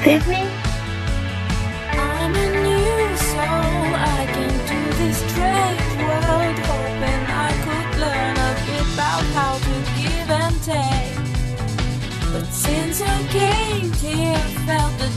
I'm a new soul. I came to this strange world, hoping I could learn a bit about how to give and take. But since I came here, I felt the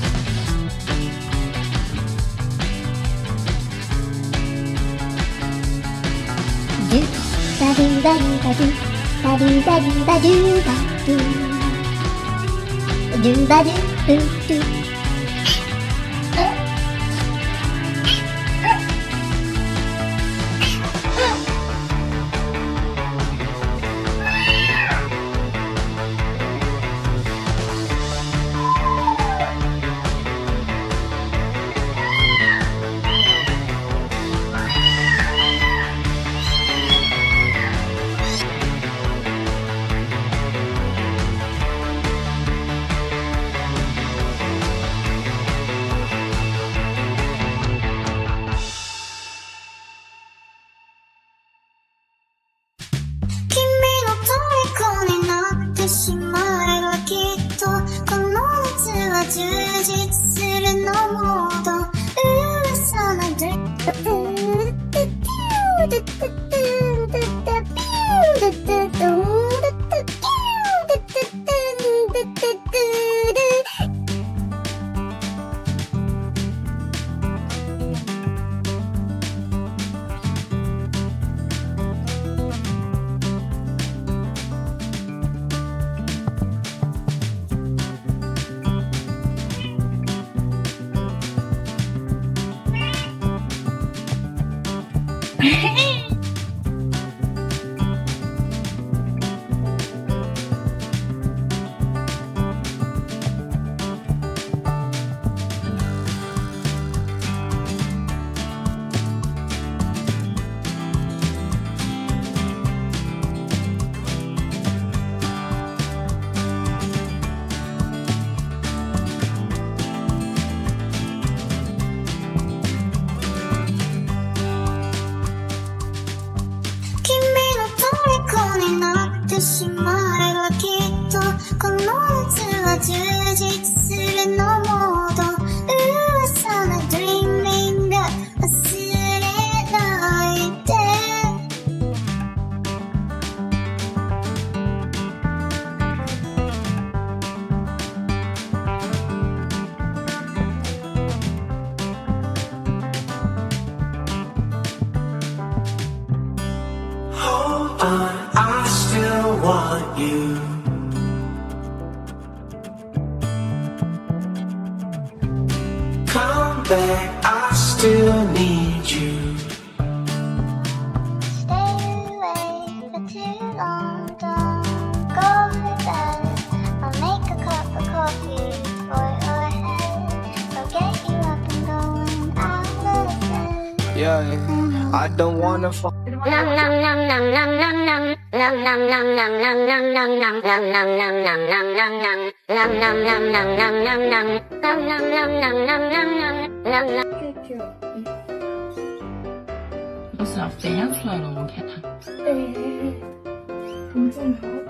I still want you. Come back, I still need you. Stay away for too long, don't go to bed. I'll make a cup of coffee for your head. I'll get you up and going out of bed. Yeah, I don't wanna fall.我是要翻出来了，我看它。很重要的。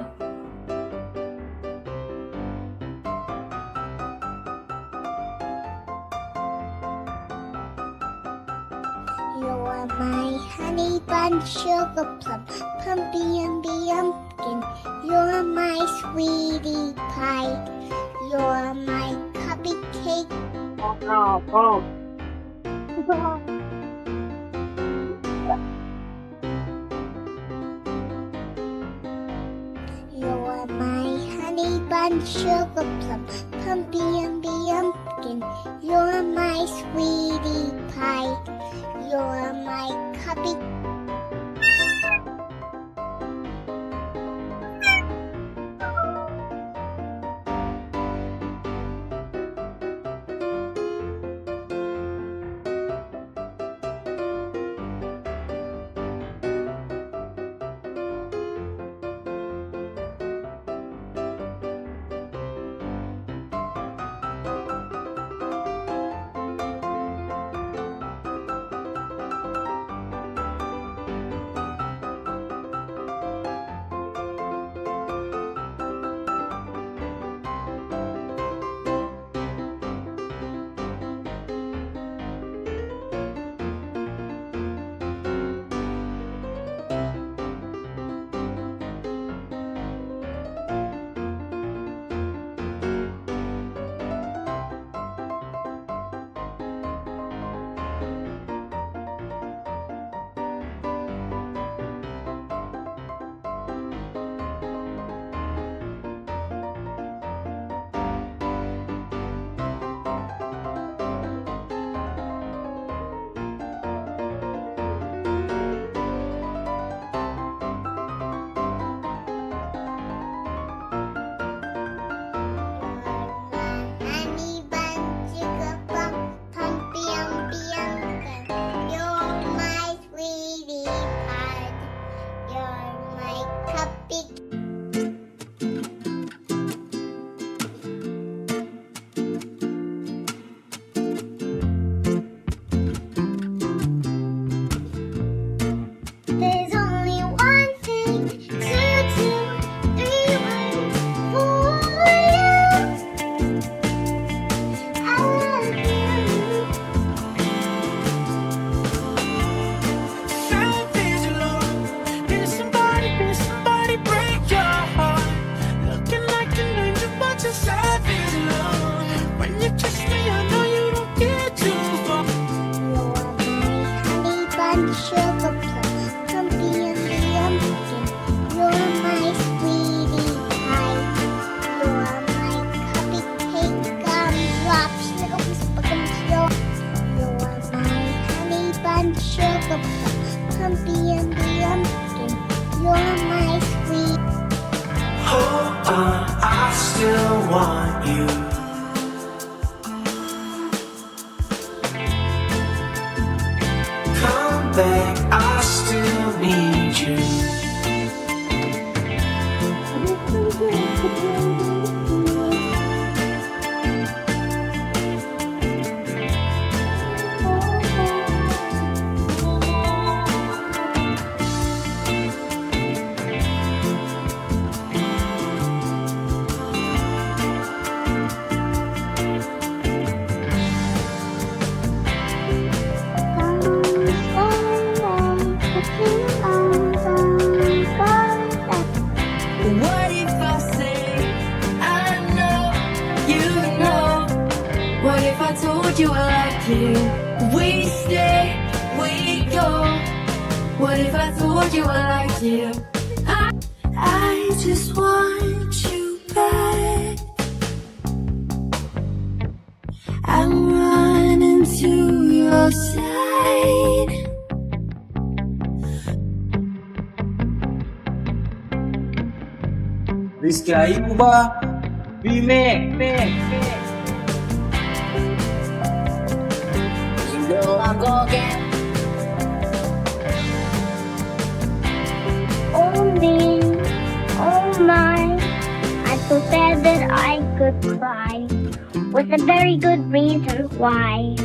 You're my honey bun, sugar plum, pumpy pumpkin. You're my sweetie pie. You're my cupcake. You're my honey bun, sugar plum, pumpy pumpkin. You're my sweetie pie. You're my cupcake. bun, sugar plum, humpy and the pumpkin. You're my sweetie pie. You're my cupcake, gumdrop, snickums, buckums. You're my honey bun, sugar plum, humpy and the pumpkin. You're my sweet. Hold on, I still want you. Come back, I still need you. What if I say I know you know? What if I told you I like you? We stay, we go. What if I told you I like you? I just want you back. I'm running to your side. Rizky Ayuba, Remake. You know I go again. Oh me, oh my, I so sad that I could cry, with a very good reason why.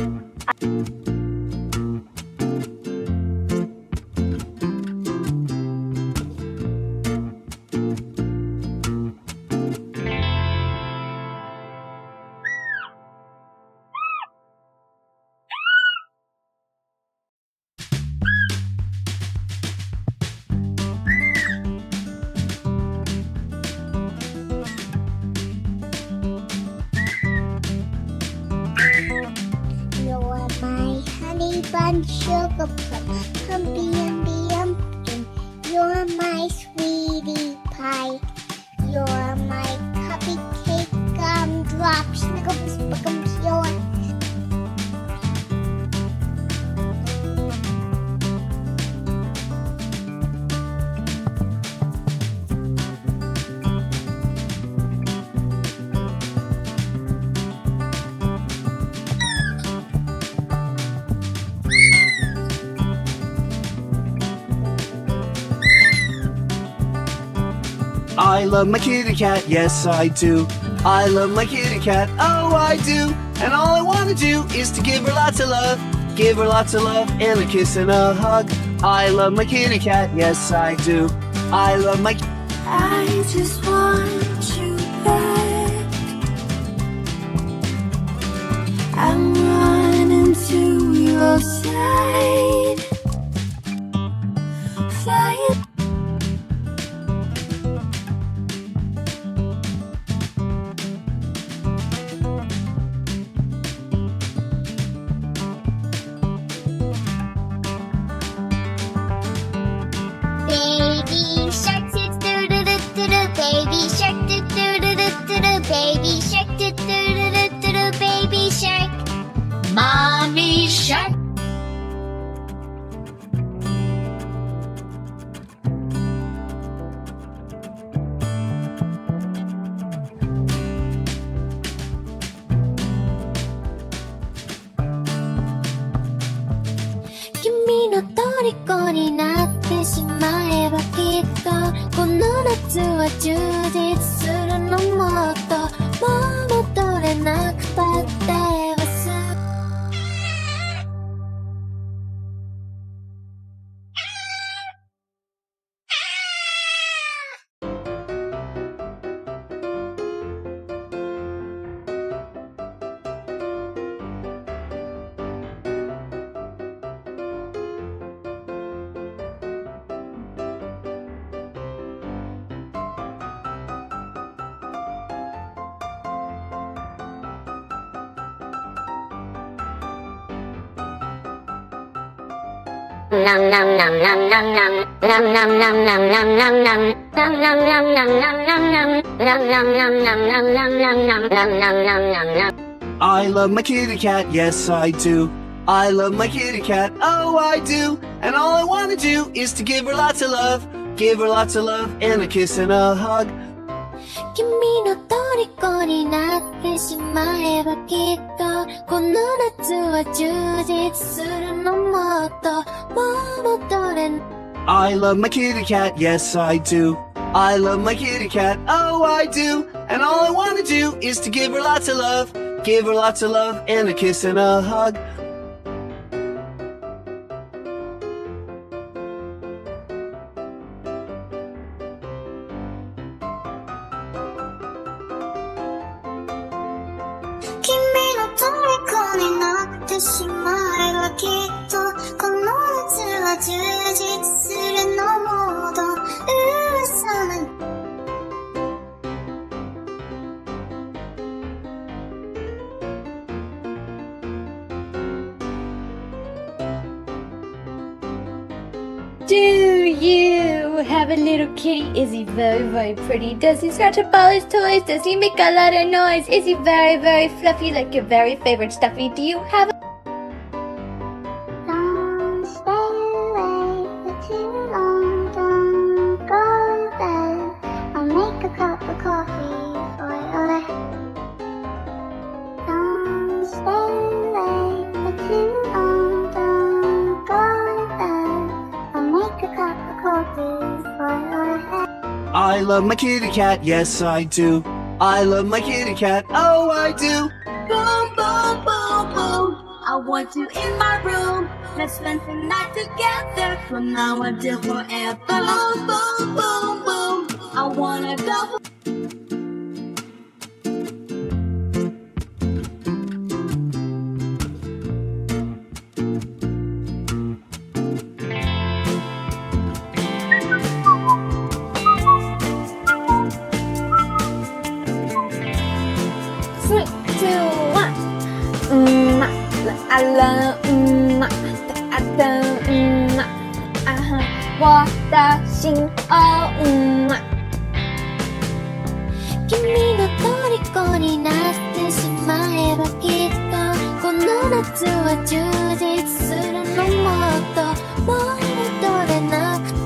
You're my honey bun, sugar plum, humpy and the pumpkin. You're my sweetie pie. You're my cupcake, gumdrop, snickums, buckums. You're I love my kitty cat, yes I do. I love my kitty cat, oh I do. And all I wanna do is to give her lots of love. Give her lots of love and a kiss and a hug. I love my kitty cat, yes I do. I love my I just want you back. I'm running to your side. Flying. baby shark, do do do do do, baby shark, do do do do do do, baby shark, do do do do do do, baby shark, mommy shark. Kimi no torikoになってしまえばきっとこの夏は充実するのもっともう戻れなくたってはさ I love my kitty cat, yes I do. I love my kitty cat, oh I do. And all I wanna do is to give her lots of love. Give her lots of love and a kiss and a hug. 君の虜になってしまえばきっとこの夏は充実するのもっともう戻れない I love my kitty cat, yes I do. I love my kitty cat, oh I do. And all I wanna do is to give her lots of love. Give her lots of love and a kiss and a hug. Kimi no toriko ni natte shimae ba kitto kono natsu wa jujitsu suru no modo urusana Do you have a little kitty? Is he very, very pretty? Does he scratch up all his toys? Does he make a lot of noise? Is he very, very fluffy like your very favorite Stuffy? Do you have a Don't stay away for too long, don't go to bed. I'll make a cup of coffee for your head. Don't stay away for too long, don't go to bed. I'll make a cup of coffee for your head. I love my kitty cat, yes I do. I love my kitty cat, oh I do. Boom, boom, boom, boom. I want you in my room. Let's spend the night together from now until forever. Boom, boom, boom, boom. I wanna go. Three, two, one. I love, I don't, uh-huh. 我的心哦，君の虜になってしまえばきっとこの夏は充実するのもっともう戻れなくて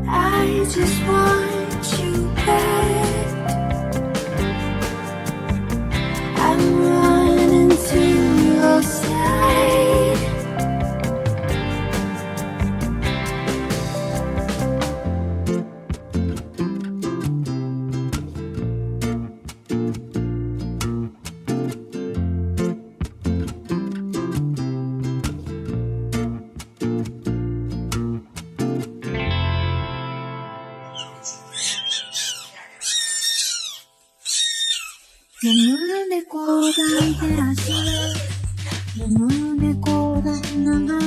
I just want you back. I'm running to your side. 눈에 꼬가 이제 아시네 눈에 꼬가 나가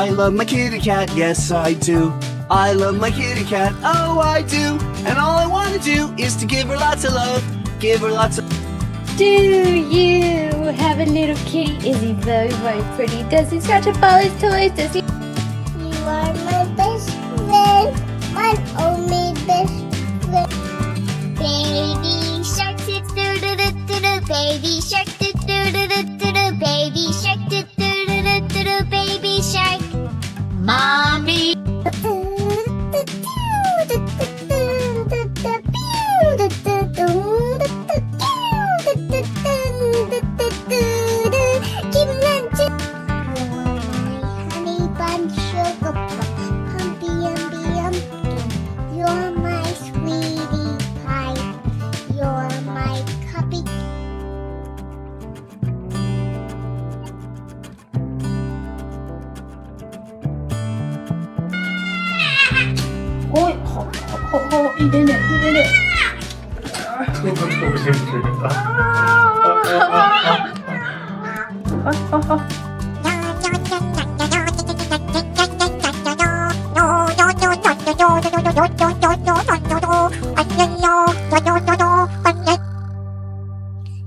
I love my kitty cat, yes I do. I love my kitty cat, oh I do. And all I wanna do is to give her lots of love. Give her lots of Do you have a little kitty? Is he very, very pretty? Does he scratch up all his toys? Does he? You are my best friend, my only best friend. Baby shark, do do do do do do. Baby shark, do do do do do do. Baby shark, do do do do do do. Baby shark, mommy. You're my sweetie pie. You're my cupcake.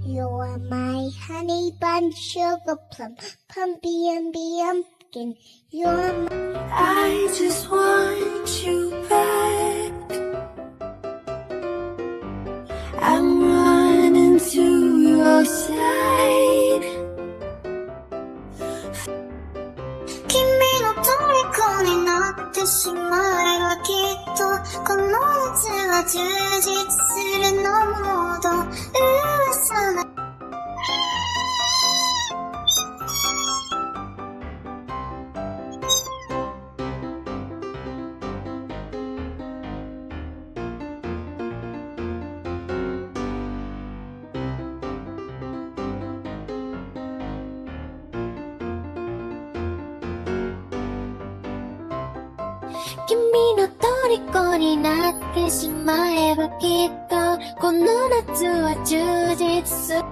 You're my honey bun, sugar plum, pumpkin. You're my I just want you back. I'm running to your side. 君の虜になってしまえばきっとこの夏は充実するのもど噂な君の虜になってしまえばきっとこの夏は充実する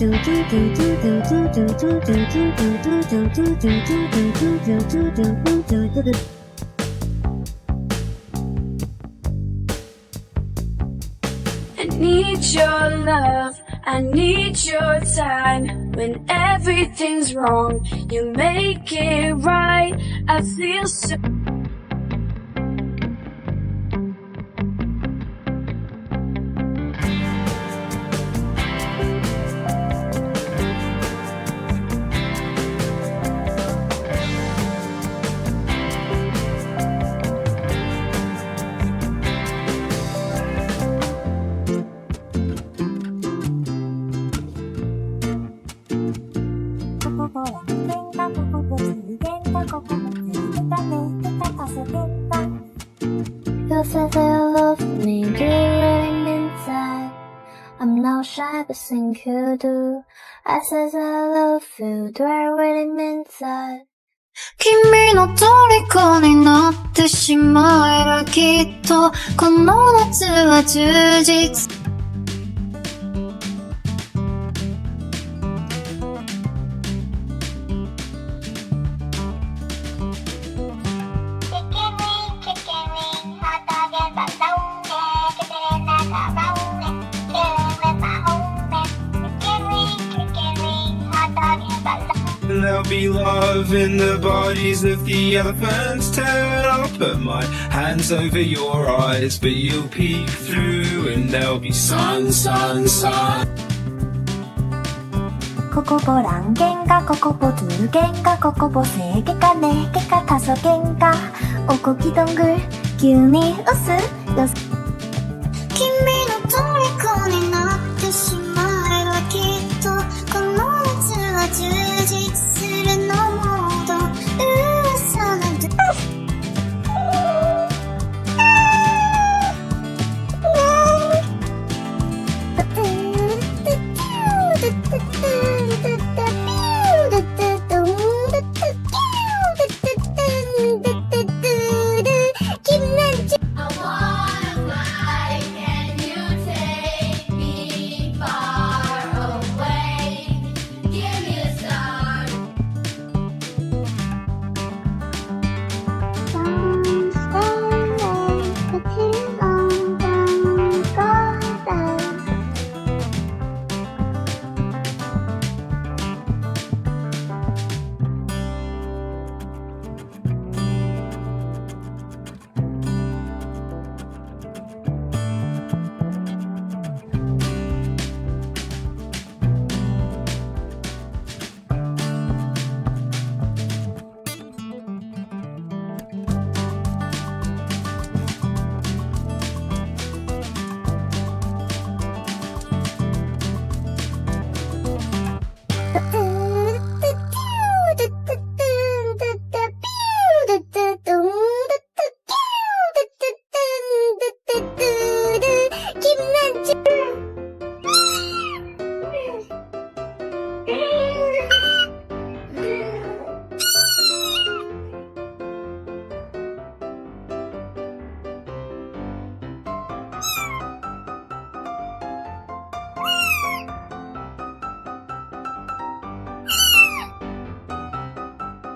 I need your love, I need your time. When everything's wrong, you make it right. I feel so. You said that you love me, do you really inside? I'm not shy, but think you do. I said that I love you, do I really mean that? 君の虜になってしまえばきっとこの夏は充実There'll be love in the bodies of the elephants' tail. I'll put my hands over your eyes, but you'll peek through and there'll be sun, sun, sun. ここぼらんげんがここぼつるげんがここぼせげかねげかたそげんがおこきどんぐ急にうすよす君の虜になってしまえばきっとこの夏は充実するのもど嘘なんて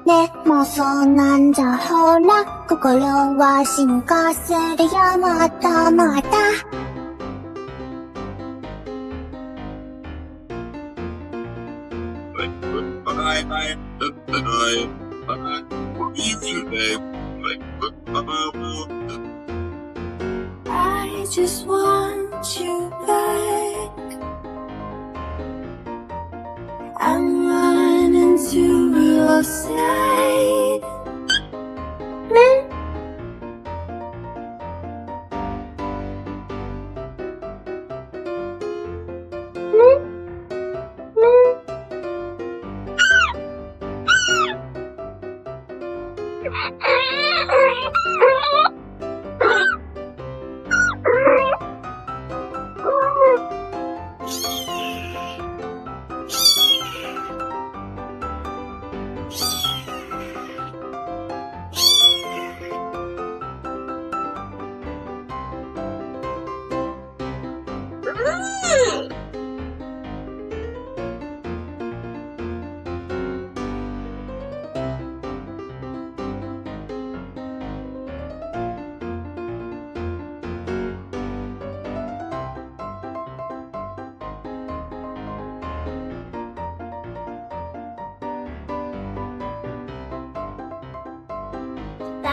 でもそうなんじゃほら心は進化するよまたまたI just want you back. I'm running to your side.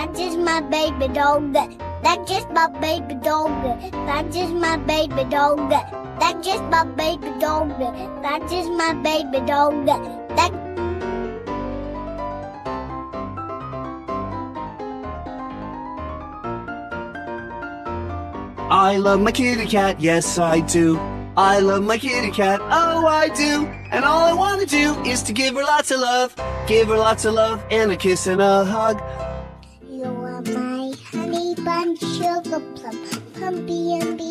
That's just my baby dog. That's just my baby dog. That's just my baby dog. That's just my baby dog. That's just my baby dog. That I love my kitty cat, yes I do. I love my kitty cat, oh I do. And all I wanna do is to give her lots of love. Give her lots of love and a kiss and a hug. you are my honey bun, sugar plum, pumpy umby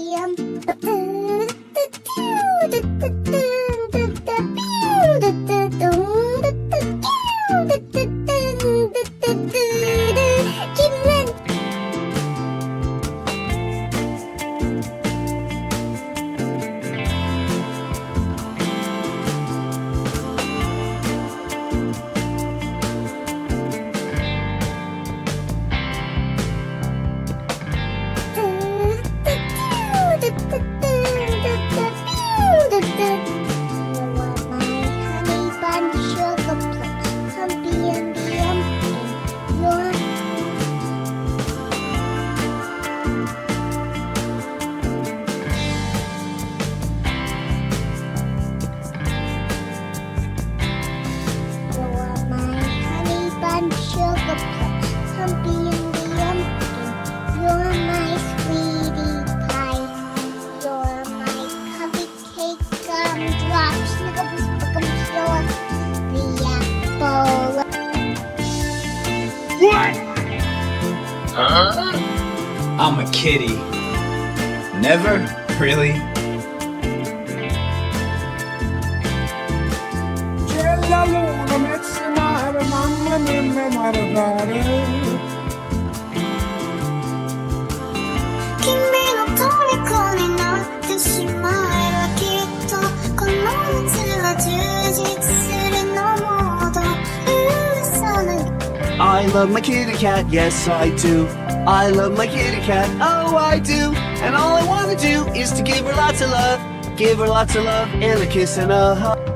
I'm a kitty. Never? Really? I love my kitty cat, yes I do. I love my kitty cat, oh I do. And all I wanna do is to give her lots of love. Give her lots of love and a kiss and a hug.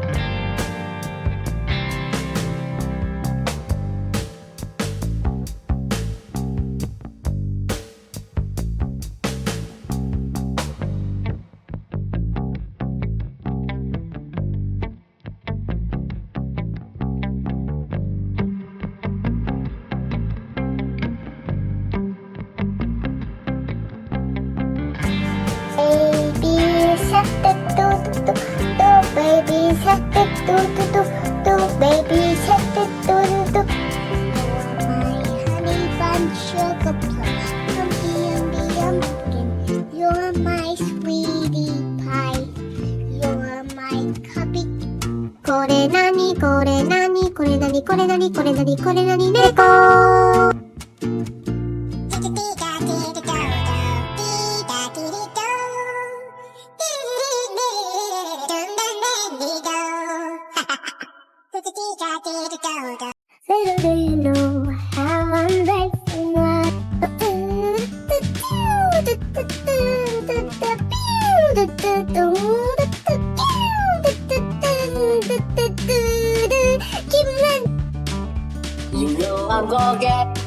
You know I'm gonna get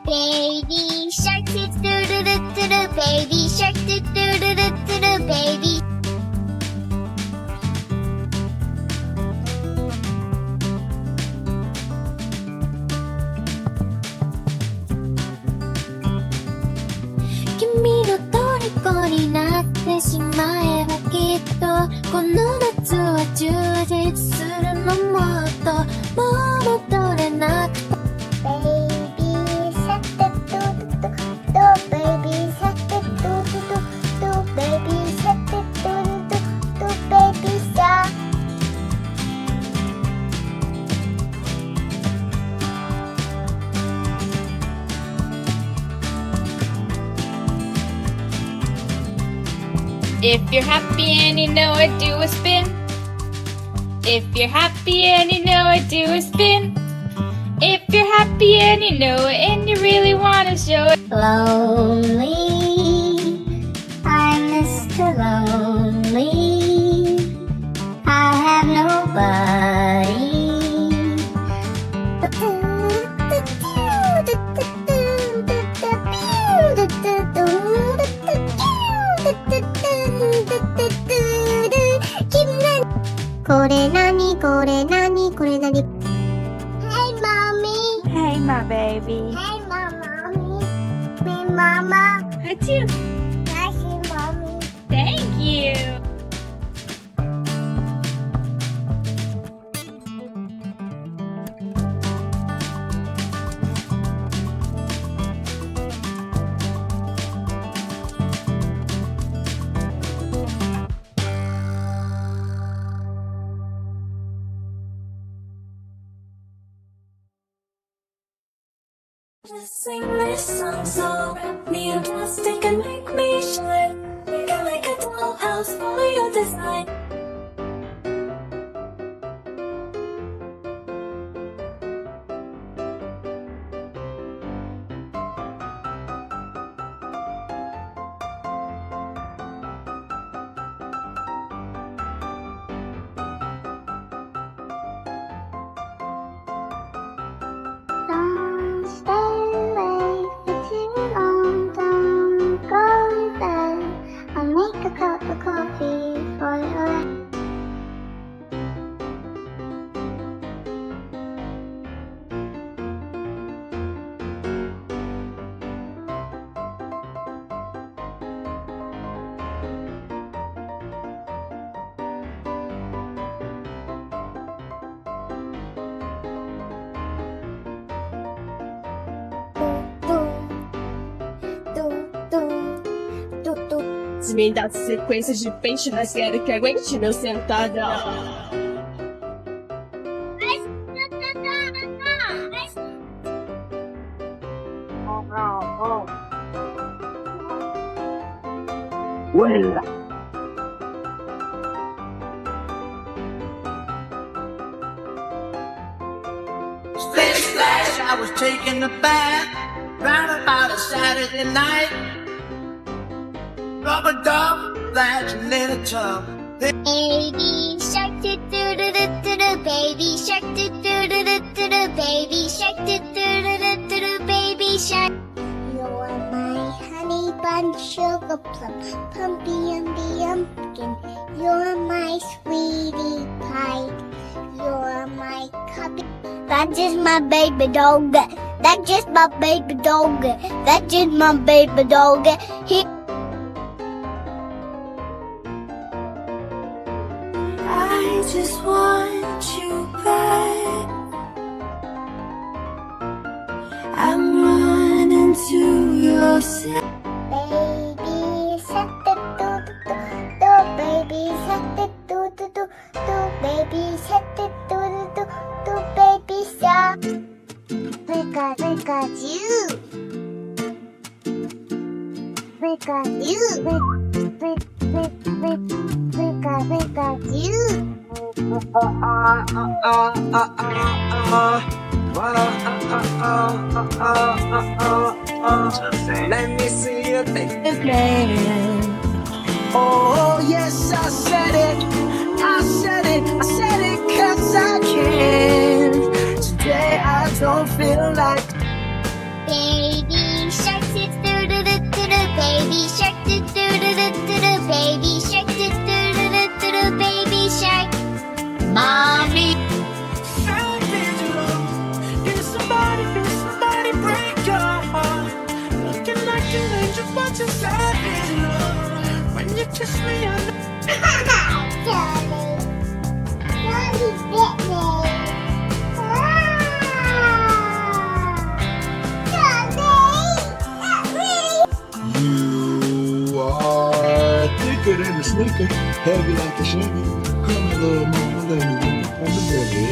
Baby shark, do do do do do, baby shark, do do do do do, baby. Kimi no torikoになってしまえばきっとこの夏は充実するのもっともう戻れなくて Baby shark, do do do do, baby shark, do do do do, baby shark, do do do do, baby shark. If you're happy and you know it, do a spin. If you're happy and you know it, do a spin. If you're happy and you know it and you really want to show it. Lonely, I'm Mr. Lonely. I have nobody. これ何これ何これ何 Hey mommy Hey, my baby. Hey mommy Hey mama Achoo. Nice mommy Thank you. Just sing this song so wrap me in plastic and make me shine. Make it like a dollhouse, follow your design. Don't stay awake for too long. Don't go to bed. I'll make a cup of coffee for you. Desvendar sequências de peixe na série que aguente meu sentada. Well, Splash, splash, I was taking a bath round about a Saturday night. Rubber dub, that's a little tub. Baby shark doo doo doo doo doo doo. Baby shark doo doo doo doo doo doo. Baby shark doo doo doo doo doo doo. Baby shark. You're my honey bun sugar plum, pumpy umby umpkin. You're my sweetie pie. You're my cubby. That's just my baby dog. That's just my baby dog. That's just my baby dog. He. I just want you back. I'm running to your side. Baby shark doo doo doo doo doo. Baby shark doo doo doo doo doo. Baby shark doo doo doo doo doo. Baby shark. Pikachu. let me see you take the plan. Oh, yes, I said it. I said it. I said it 'cause I can. Today I don't feel like. Baby shark doo doo doo doo doo doo. Baby shark doo doo doo doo doo doo. Baby shark doo doo doo doo doo doo. Baby shark. Mommy. Feel somebody break your heart. Looking like an angel, but you're savage love. When you kiss me, I know. Johnny bit me. You are thicker than a sneaker, heavy like a Chevy. Come a little mama, let me on the belly.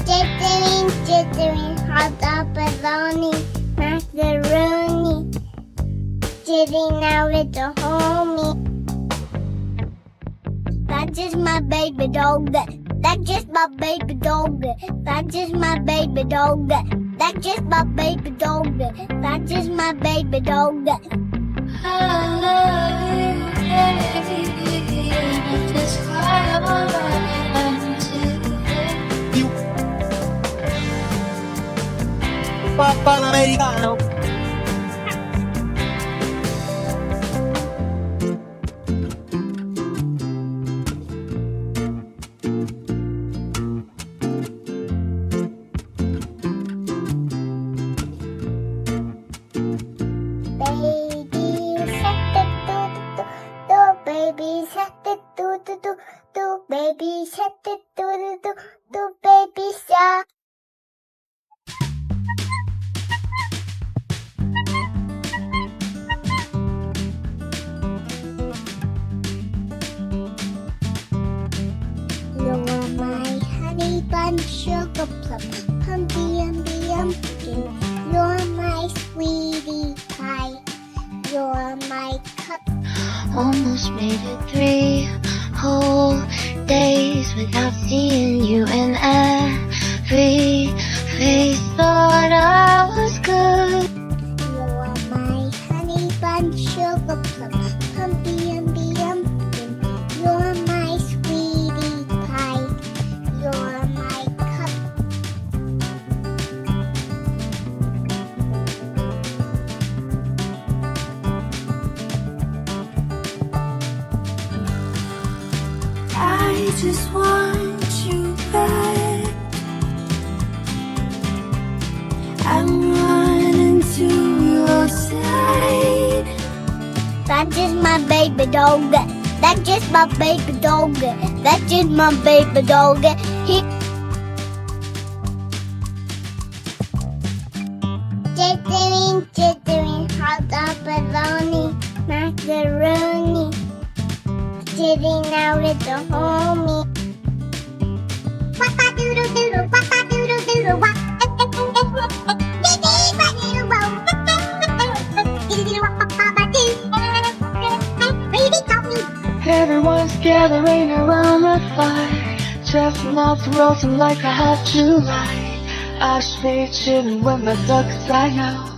Jittering, jittering, sitting out with the homie. That's just my baby dog. That's just my baby dog. That's just my baby dog. That's just my baby dog. That's just my baby dog. I love you, baby, and I just cry all Papà l'americano. Baby shark do do do do, baby shark do do do do, baby shark. You're my honey bun, sugar plum, pumpy umby umpkin. You're my sweetie pie. You're my cup. Almost made it 3 whole days without seeing you, and every face thought I was good. You're my honey bun, sugar plum, pumpy umby umpkin. You're my sweetie pie. You're my cup. I just want you back. I'm running to your side. That's just my baby dog. That's just my baby dog. That's just my baby dog. He jittering, hot dog, bologna, macaroni. Sitting out with the homie. Wappa doodle doodle, wappa doodle doodle, wap. Everyone's gathering around the fire, chestnuts roasting like a hot July. I stay chilling with my ducks, I know